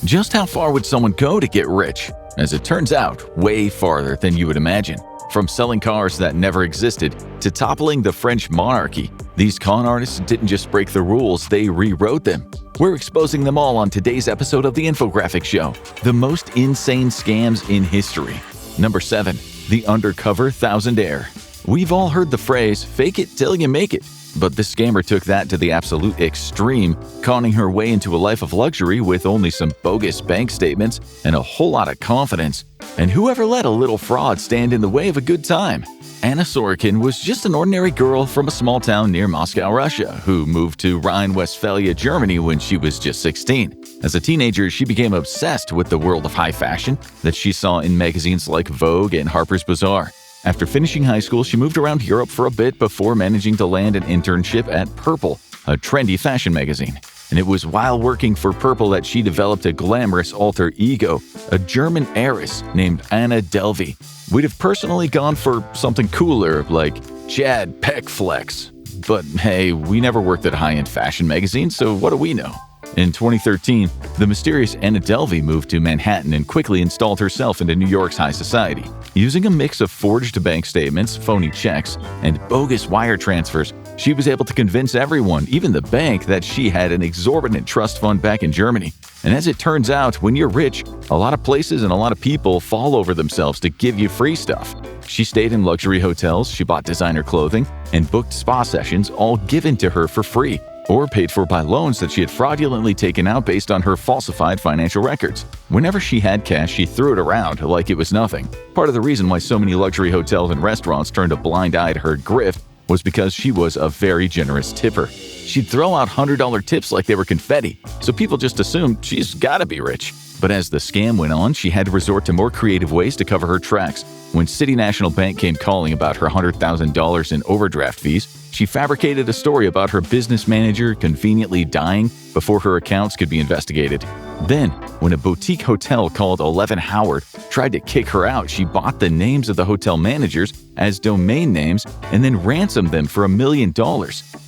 Just how far would someone go to get rich? As it turns out, way farther than you would imagine. From selling cars that never existed to toppling the French monarchy, these con artists didn't just break the rules, they rewrote them. We're exposing them all on today's episode of The Infographic Show, the most insane scams in history. Number 7. The undercover thousandaire. We've all heard the phrase, fake it till you make it. But this scammer took that to the absolute extreme, conning her way into a life of luxury with only some bogus bank statements and a whole lot of confidence. And whoever let a little fraud stand in the way of a good time? Anna Sorokin was just an ordinary girl from a small town near Moscow, Russia, who moved to Rhine-Westphalia, Germany when she was just 16. As a teenager, she became obsessed with the world of high fashion that she saw in magazines like Vogue and Harper's Bazaar. After finishing high school, she moved around Europe for a bit before managing to land an internship at Purple, a trendy fashion magazine. And it was while working for Purple that she developed a glamorous alter ego, a German heiress named Anna Delvey. We'd have personally gone for something cooler like Chad Peckflex. But hey, we never worked at a high-end fashion magazine, so what do we know? In 2013, the mysterious Anna Delvey moved to Manhattan and quickly installed herself into New York's high society. Using a mix of forged bank statements, phony checks, and bogus wire transfers, she was able to convince everyone, even the bank, that she had an exorbitant trust fund back in Germany. And as it turns out, when you're rich, a lot of places and a lot of people fall over themselves to give you free stuff. She stayed in luxury hotels, she bought designer clothing, and booked spa sessions, all given to her for free, or paid for by loans that she had fraudulently taken out based on her falsified financial records. Whenever she had cash, she threw it around like it was nothing. Part of the reason why so many luxury hotels and restaurants turned a blind eye to her grift was because she was a very generous tipper. She'd throw out $100 tips like they were confetti, so people just assumed she's gotta be rich. But as the scam went on, she had to resort to more creative ways to cover her tracks. When City National Bank came calling about her $100,000 in overdraft fees, she fabricated a story about her business manager conveniently dying before her accounts could be investigated. Then, when a boutique hotel called 11 Howard tried to kick her out, she bought the names of the hotel managers as domain names and then ransomed them for $1 million.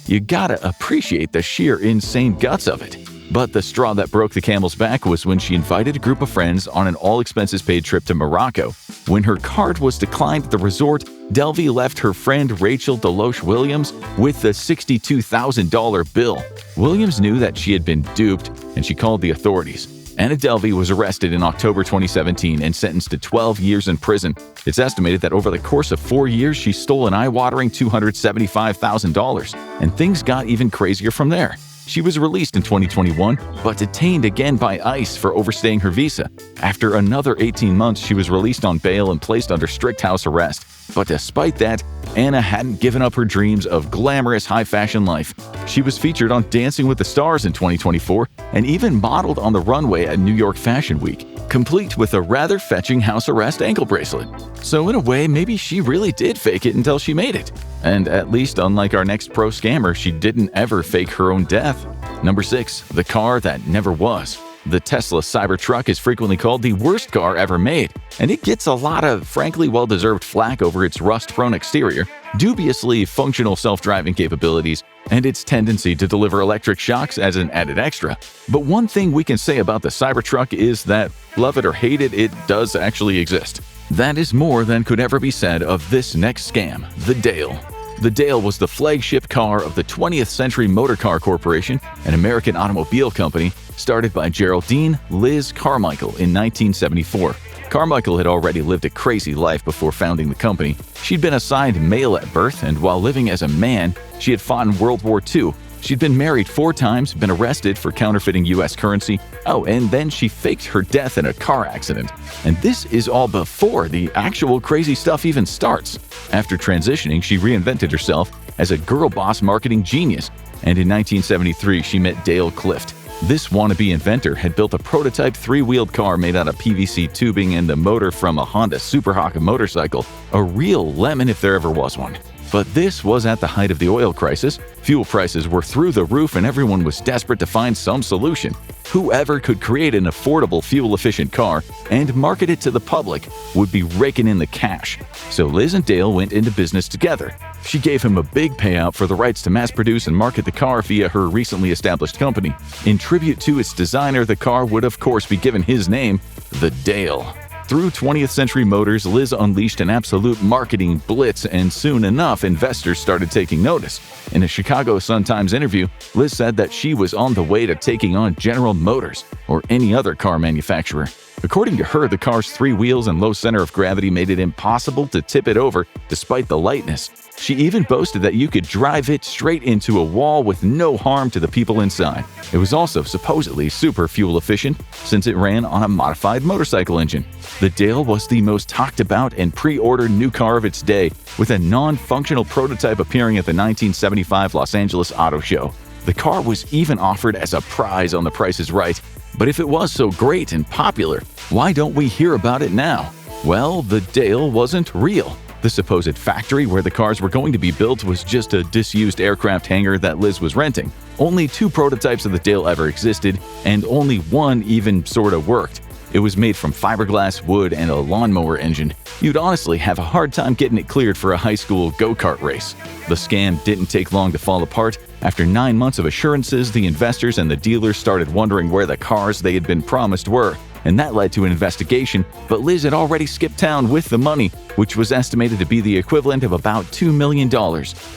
You gotta appreciate the sheer insane guts of it. But the straw that broke the camel's back was when she invited a group of friends on an all-expenses-paid trip to Morocco. When her card was declined at the resort, Delvey left her friend Rachel Deloche Williams with the $62,000 bill. Williams knew that she had been duped, and she called the authorities. Anna Delvey was arrested in October 2017 and sentenced to 12 years in prison. It's estimated that over the course of 4 years, she stole an eye-watering $275,000, and things got even crazier from there. She was released in 2021, but detained again by ICE for overstaying her visa. After another 18 months, she was released on bail and placed under strict house arrest. But despite that, Anna hadn't given up her dreams of glamorous high-fashion life. She was featured on Dancing with the Stars in 2024 and even modeled on the runway at New York Fashion Week, complete with a rather fetching house arrest ankle bracelet. So in a way, maybe she really did fake it until she made it. And at least unlike our next pro scammer, she didn't ever fake her own death. Number 6. The car that never was. The Tesla Cybertruck is frequently called the worst car ever made, and it gets a lot of frankly well-deserved flack over its rust-prone exterior, dubiously functional self-driving capabilities, and its tendency to deliver electric shocks as an added extra. But one thing we can say about the Cybertruck is that, love it or hate it, it does actually exist. That is more than could ever be said of this next scam, the Dale. The Dale was the flagship car of the 20th Century Motor Car Corporation, an American automobile company started by Geraldine Liz Carmichael in 1974. Carmichael had already lived a crazy life before founding the company. She'd been assigned male at birth, and while living as a man, she had fought in World War II. She'd been married 4 times, been arrested for counterfeiting U.S. currency. Oh, and then she faked her death in a car accident. And this is all before the actual crazy stuff even starts. After transitioning, she reinvented herself as a girl boss marketing genius. And in 1973, she met Dale Clift. This wannabe inventor had built a prototype 3-wheeled car made out of PVC tubing and the motor from a Honda Super Hawk motorcycle, a real lemon if there ever was one. But this was at the height of the oil crisis. Fuel prices were through the roof and everyone was desperate to find some solution. Whoever could create an affordable, fuel-efficient car and market it to the public would be raking in the cash. So Liz and Dale went into business together. She gave him a big payout for the rights to mass-produce and market the car via her recently established company. In tribute to its designer, the car would of course be given his name, the Dale. Through 20th Century Motors, Liz unleashed an absolute marketing blitz, and soon enough, investors started taking notice. In a Chicago Sun-Times interview, Liz said that she was on the way to taking on General Motors or any other car manufacturer. According to her, the car's 3 wheels and low center of gravity made it impossible to tip it over despite the lightness. She even boasted that you could drive it straight into a wall with no harm to the people inside. It was also supposedly super fuel efficient since it ran on a modified motorcycle engine. The Dale was the most talked about and pre-ordered new car of its day, with a non-functional prototype appearing at the 1975 Los Angeles Auto Show. The car was even offered as a prize on The Price is Right. But if it was so great and popular, why don't we hear about it now? Well, the Dale wasn't real. The supposed factory where the cars were going to be built was just a disused aircraft hangar that Liz was renting. Only 2 prototypes of the Dale ever existed, and only one even sorta worked. It was made from fiberglass, wood, and a lawnmower engine. You'd honestly have a hard time getting it cleared for a high school go-kart race. The scam didn't take long to fall apart. After 9 months of assurances, the investors and the dealers started wondering where the cars they had been promised were, and that led to an investigation, but Liz had already skipped town with the money, which was estimated to be the equivalent of about $2 million.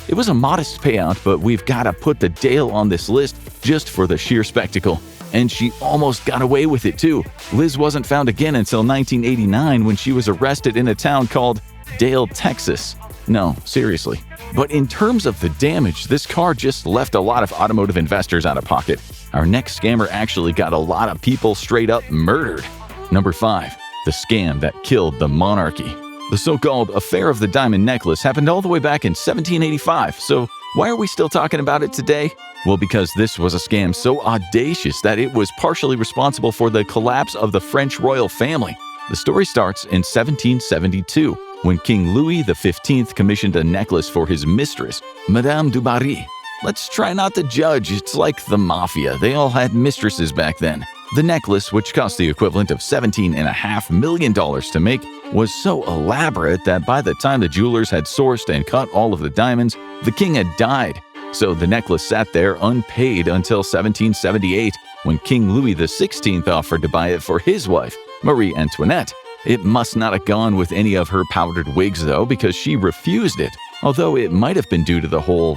It was a modest payout, but we've got to put the Dale on this list just for the sheer spectacle. And she almost got away with it too. Liz wasn't found again until 1989 when she was arrested in a town called Dale, Texas. No, seriously. But in terms of the damage, this car just left a lot of automotive investors out of pocket. Our next scammer actually got a lot of people straight up murdered. Number 5. The scam that killed the monarchy. The so-called Affair of the Diamond Necklace happened all the way back in 1785, so why are we still talking about it today? Well, because this was a scam so audacious that it was partially responsible for the collapse of the French royal family. The story starts in 1772, when King Louis XV commissioned a necklace for his mistress, Madame du Barry. Let's try not to judge, it's like the mafia, they all had mistresses back then. The necklace, which cost the equivalent of $17.5 million to make, was so elaborate that by the time the jewelers had sourced and cut all of the diamonds, the king had died. So the necklace sat there unpaid until 1778, when King Louis XVI offered to buy it for his wife, Marie Antoinette. It must not have gone with any of her powdered wigs though, because she refused it, although it might have been due to the whole,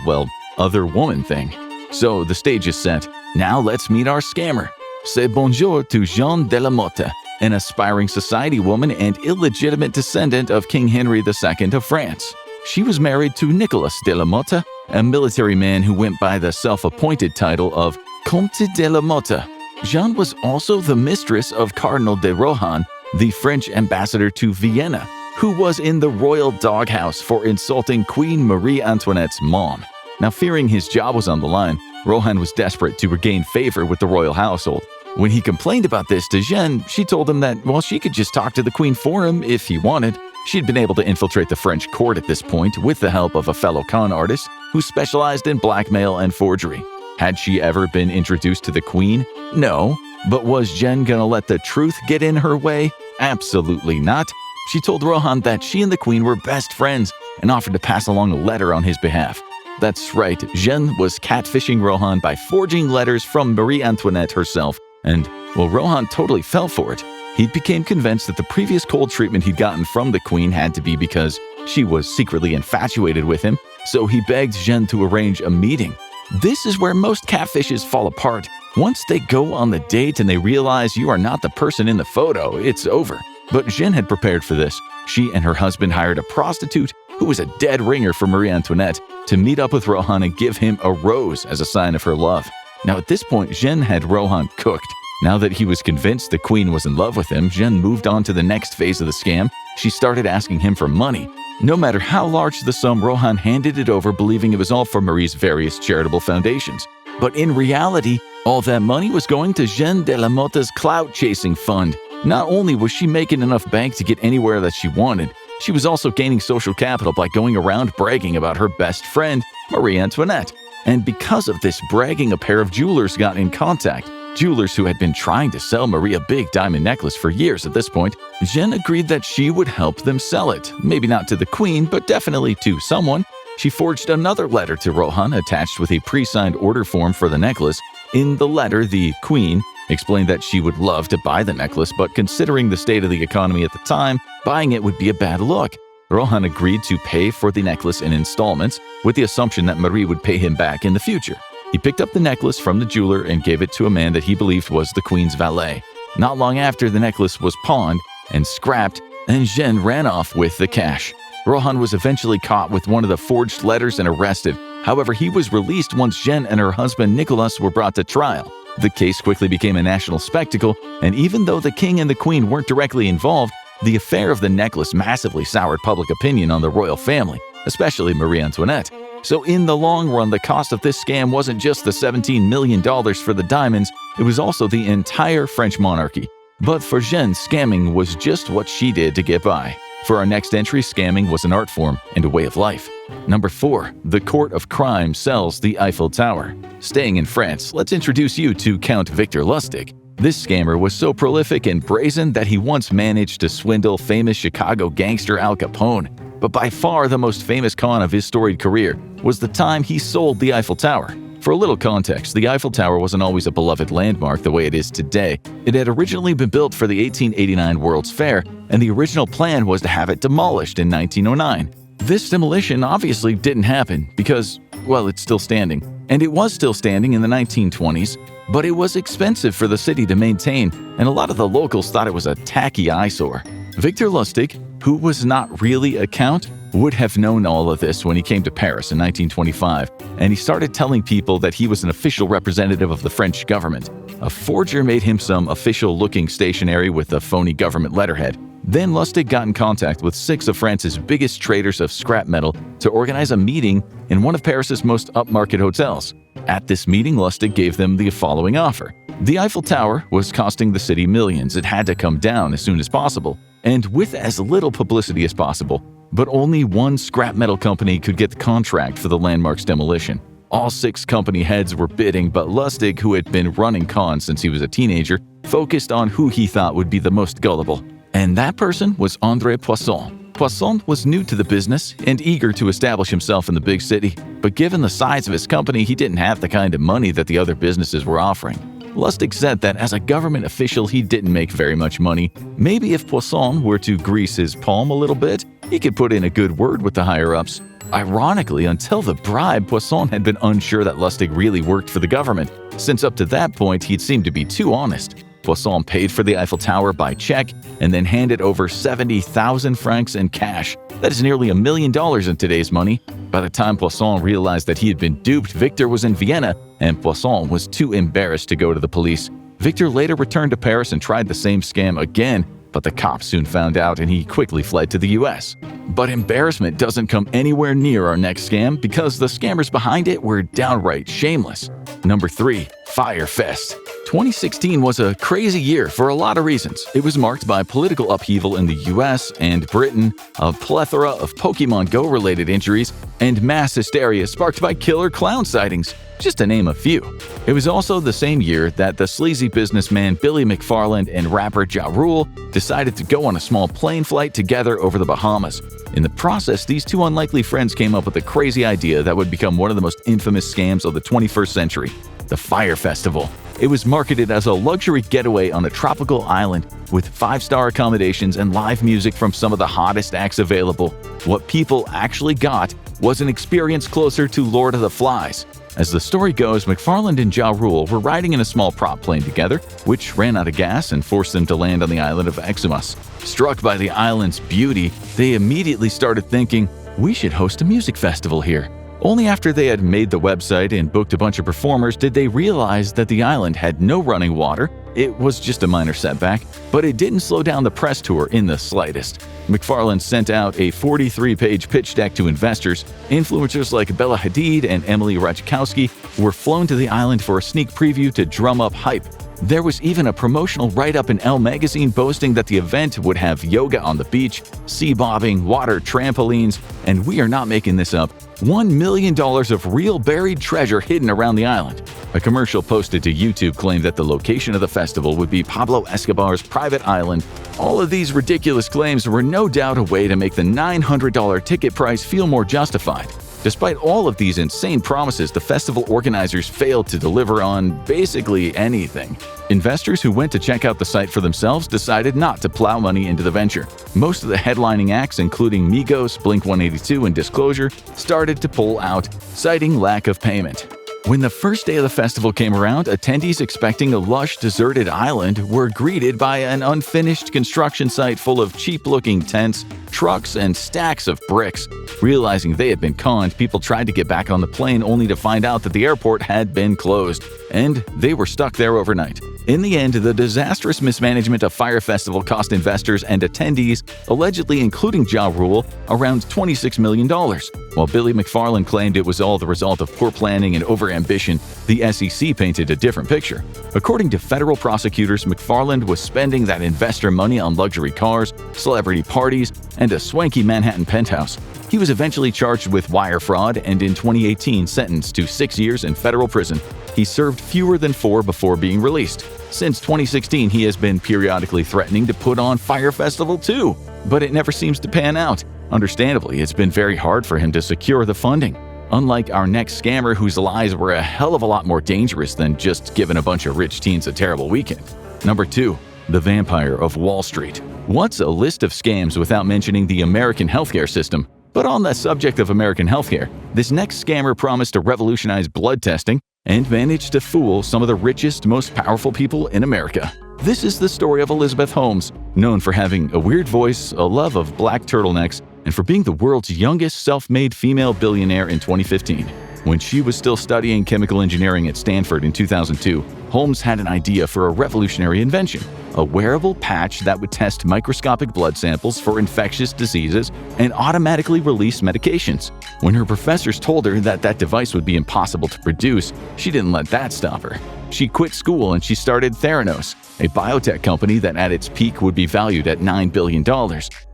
other woman thing. So the stage is set. Now let's meet our scammer. C'est bonjour to Jeanne de la Motte, an aspiring society woman and illegitimate descendant of King Henry II of France. She was married to Nicolas de la Motte, a military man who went by the self-appointed title of Comte de la Motte. Jeanne was also the mistress of Cardinal de Rohan, the French ambassador to Vienna, who was in the royal doghouse for insulting Queen Marie Antoinette's mom. Now, fearing his job was on the line, Rohan was desperate to regain favor with the royal household. When he complained about this to Jeanne, she told him that, she could just talk to the queen for him if he wanted. She'd been able to infiltrate the French court at this point with the help of a fellow con artist who specialized in blackmail and forgery. Had she ever been introduced to the queen? No. But was Jeanne gonna let the truth get in her way? Absolutely not. She told Rohan that she and the queen were best friends and offered to pass along a letter on his behalf. That's right, Jeanne was catfishing Rohan by forging letters from Marie Antoinette herself, and, Rohan totally fell for it. He became convinced that the previous cold treatment he'd gotten from the queen had to be because she was secretly infatuated with him, so he begged Jeanne to arrange a meeting. This is where most catfishes fall apart. Once they go on the date and they realize you are not the person in the photo, it's over. But Jeanne had prepared for this. She and her husband hired a prostitute, who was a dead ringer for Marie Antoinette, to meet up with Rohan and give him a rose as a sign of her love. Now at this point, Jeanne had Rohan cooked. Now that he was convinced the queen was in love with him, Jeanne moved on to the next phase of the scam. She started asking him for money. No matter how large the sum, Rohan handed it over, believing it was all for Marie's various charitable foundations. But in reality, all that money was going to Jeanne de la Motte's clout-chasing fund. Not only was she making enough bank to get anywhere that she wanted, She was also gaining social capital by going around bragging about her best friend, Marie Antoinette. And because of this bragging, a pair of jewelers got in contact. Jewelers who had been trying to sell Marie a big diamond necklace for years at this point. Jeanne agreed that she would help them sell it. Maybe not to the queen, but definitely to someone. She forged another letter to Rohan attached with a pre-signed order form for the necklace. In the letter, the queen explained that she would love to buy the necklace, but considering the state of the economy at the time, buying it would be a bad look. Rohan agreed to pay for the necklace in installments, with the assumption that Marie would pay him back in the future. He picked up the necklace from the jeweler and gave it to a man that he believed was the queen's valet. Not long after, the necklace was pawned and scrapped, and Jeanne ran off with the cash. Rohan was eventually caught with one of the forged letters and arrested. However, he was released once Jeanne and her husband Nicolas were brought to trial. The case quickly became a national spectacle, and even though the king and the queen weren't directly involved, the affair of the necklace massively soured public opinion on the royal family, especially Marie Antoinette. So in the long run, the cost of this scam wasn't just the $17 million for the diamonds, it was also the entire French monarchy. But for Jeanne, scamming was just what she did to get by. For our next entry, scamming was an art form and a way of life. Number 4. The court of crime sells the Eiffel Tower. Staying in France, let's introduce you to Count Victor Lustig. This scammer was so prolific and brazen that he once managed to swindle famous Chicago gangster Al Capone. But by far the most famous con of his storied career was the time he sold the Eiffel Tower. For a little context, the Eiffel Tower wasn't always a beloved landmark the way it is today. It had originally been built for the 1889 World's Fair, and the original plan was to have it demolished in 1909. This demolition obviously didn't happen because, well, it's still standing. And it was still standing in the 1920s, but it was expensive for the city to maintain, and a lot of the locals thought it was a tacky eyesore. Victor Lustig, who was not really a count, would have known all of this when he came to Paris in 1925, and he started telling people that he was an official representative of the French government. A forger made him some official-looking stationery with a phony government letterhead. Then Lustig got in contact with 6 of France's biggest traders of scrap metal to organize a meeting in one of Paris's most upmarket hotels. At this meeting, Lustig gave them the following offer. The Eiffel Tower was costing the city millions. It had to come down as soon as possible, and with as little publicity as possible. But only one scrap metal company could get the contract for the landmark's demolition. All 6 company heads were bidding, but Lustig, who had been running cons since he was a teenager, focused on who he thought would be the most gullible. And that person was André Poisson. Poisson was new to the business and eager to establish himself in the big city, but given the size of his company, he didn't have the kind of money that the other businesses were offering. Lustig said that as a government official, he didn't make very much money. Maybe if Poisson were to grease his palm a little bit, he could put in a good word with the higher-ups. Ironically, until the bribe, Poisson had been unsure that Lustig really worked for the government, since up to that point he'd seemed to be too honest. Poisson paid for the Eiffel Tower by check and then handed over 70,000 francs in cash. That is nearly $1 million in today's money. By the time Poisson realized that he had been duped, Victor was in Vienna, and Poisson was too embarrassed to go to the police. Victor later returned to Paris and tried the same scam again, but the cops soon found out and he quickly fled to the US. But embarrassment doesn't come anywhere near our next scam because the scammers behind it were downright shameless. Number 3. Fyre Fest. 2016 was a crazy year for a lot of reasons. It was marked by political upheaval in the US and Britain, a plethora of Pokemon Go related injuries, and mass hysteria sparked by killer clown sightings, just to name a few. It was also the same year that the sleazy businessman Billy McFarland and rapper Ja Rule decided to go on a small plane flight together over the Bahamas. In the process, these 2 unlikely friends came up with a crazy idea that would become one of the most infamous scams of the 21st century, the Fyre Festival. It was marketed as a luxury getaway on a tropical island with 5-star accommodations and live music from some of the hottest acts available. What people actually got was an experience closer to Lord of the Flies. As the story goes, McFarland and Ja Rule were riding in a small prop plane together, which ran out of gas and forced them to land on the island of Exumas. Struck by the island's beauty, they immediately started thinking, we should host a music festival here. Only after they had made the website and booked a bunch of performers did they realize that the island had no running water. It was just a minor setback, but it didn't slow down the press tour in the slightest. McFarland sent out a 43-page pitch deck to investors. Influencers like Bella Hadid and Emily Ratajkowski were flown to the island for a sneak preview to drum up hype. There was even a promotional write-up in Elle magazine boasting that the event would have yoga on the beach, sea bobbing, water trampolines, and we are not making this up, $1 million of real buried treasure hidden around the island. A commercial posted to YouTube claimed that the location of the festival would be Pablo Escobar's private island. All of these ridiculous claims were no doubt a way to make the $900 ticket price feel more justified. Despite all of these insane promises, the festival organizers failed to deliver on basically anything. Investors who went to check out the site for themselves decided not to plow money into the venture. Most of the headlining acts, including Migos, Blink-182, and Disclosure, started to pull out, citing lack of payment. When the first day of the festival came around, attendees expecting a lush, deserted island were greeted by an unfinished construction site full of cheap-looking tents, trucks, and stacks of bricks. Realizing they had been conned, people tried to get back on the plane only to find out that the airport had been closed, and they were stuck there overnight. In the end, the disastrous mismanagement of Fyre Festival cost investors and attendees, allegedly including Ja Rule, around $26 million. While Billy McFarland claimed it was all the result of poor planning and overambition, the SEC painted a different picture. According to federal prosecutors, McFarland was spending that investor money on luxury cars, celebrity parties, and a swanky Manhattan penthouse. He was eventually charged with wire fraud and in 2018 sentenced to 6 years in federal prison. He served fewer than 4 before being released. Since 2016, he has been periodically threatening to put on Fyre Festival 2, but it never seems to pan out. Understandably, it's been very hard for him to secure the funding. Unlike our next scammer whose lies were a hell of a lot more dangerous than just giving a bunch of rich teens a terrible weekend. Number 2. The Vampire of Wall Street. What's a list of scams without mentioning the American healthcare system? But on the subject of American healthcare, this next scammer promised to revolutionize blood testing and managed to fool some of the richest, most powerful people in America. This is the story of Elizabeth Holmes, known for having a weird voice, a love of black turtlenecks, and for being the world's youngest self-made female billionaire in 2015. When she was still studying chemical engineering at Stanford in 2002, Holmes had an idea for a revolutionary invention, a wearable patch that would test microscopic blood samples for infectious diseases and automatically release medications. When her professors told her that that device would be impossible to produce, she didn't let that stop her. She quit school and she started Theranos, a biotech company that at its peak would be valued at $9 billion.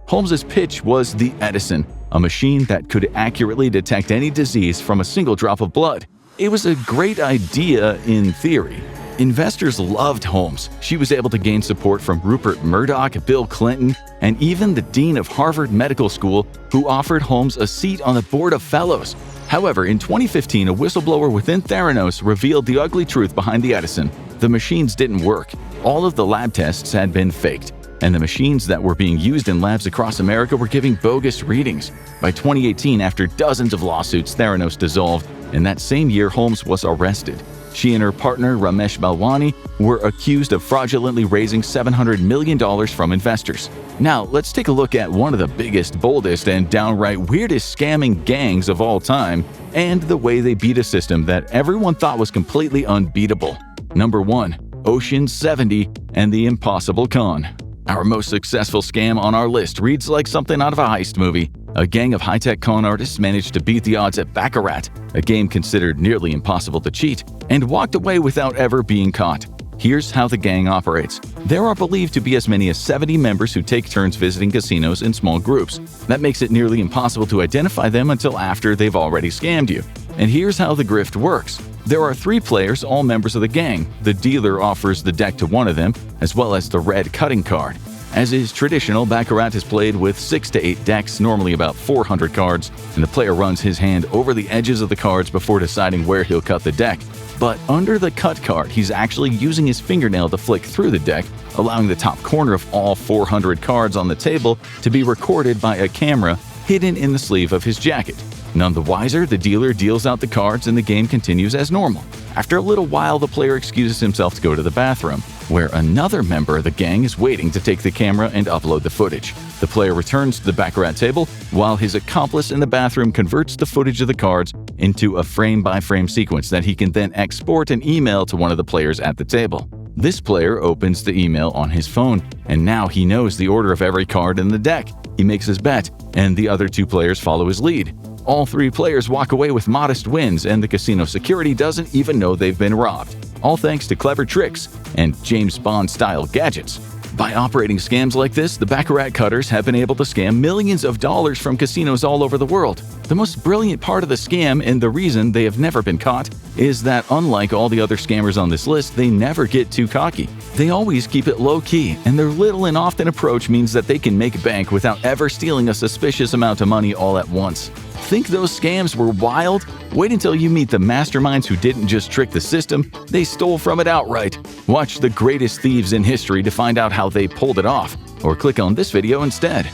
Holmes's pitch was the Edison, a machine that could accurately detect any disease from a single drop of blood. It was a great idea in theory. Investors loved Holmes. She was able to gain support from Rupert Murdoch, Bill Clinton, and even the dean of Harvard Medical School, who offered Holmes a seat on the board of fellows. However, in 2015, a whistleblower within Theranos revealed the ugly truth behind the Edison. The machines didn't work. All of the lab tests had been faked, and the machines that were being used in labs across America were giving bogus readings. By 2018, after dozens of lawsuits, Theranos dissolved, and that same year Holmes was arrested. She and her partner, Ramesh Balwani, were accused of fraudulently raising $700 million from investors. Now, let's take a look at one of the biggest, boldest, and downright weirdest scamming gangs of all time, and the way they beat a system that everyone thought was completely unbeatable. Number 1. Ocean 70 and the Impossible Con. Our most successful scam on our list reads like something out of a heist movie. A gang of high-tech con artists managed to beat the odds at Baccarat, a game considered nearly impossible to cheat, and walked away without ever being caught. Here's how the gang operates. There are believed to be as many as 70 members who take turns visiting casinos in small groups. That makes it nearly impossible to identify them until after they've already scammed you. And here's how the grift works. There are 3 players, all members of the gang. The dealer offers the deck to one of them, as well as the red cutting card. As is traditional, Baccarat is played with 6 to 8 decks, normally about 400 cards, and the player runs his hand over the edges of the cards before deciding where he'll cut the deck. But under the cut card, he's actually using his fingernail to flick through the deck, allowing the top corner of all 400 cards on the table to be recorded by a camera hidden in the sleeve of his jacket. None the wiser, the dealer deals out the cards and the game continues as normal. After a little while, the player excuses himself to go to the bathroom, where another member of the gang is waiting to take the camera and upload the footage. The player returns to the Baccarat table, while his accomplice in the bathroom converts the footage of the cards into a frame-by-frame sequence that he can then export and email to one of the players at the table. This player opens the email on his phone, and now he knows the order of every card in the deck. He makes his bet, and the other 2 players follow his lead. All 3 players walk away with modest wins, and the casino security doesn't even know they've been robbed. all thanks to clever tricks and James Bond-style gadgets. By operating scams like this, the Baccarat cutters have been able to scam millions of dollars from casinos all over the world. The most brilliant part of the scam, and the reason they have never been caught, is that unlike all the other scammers on this list, they never get too cocky. They always keep it low-key, and their little and often approach means that they can make bank without ever stealing a suspicious amount of money all at once. Think those scams were wild? Wait until you meet the masterminds who didn't just trick the system, they stole from it outright. Watch The Greatest Thieves in History to find out how they pulled it off, or click on this video instead.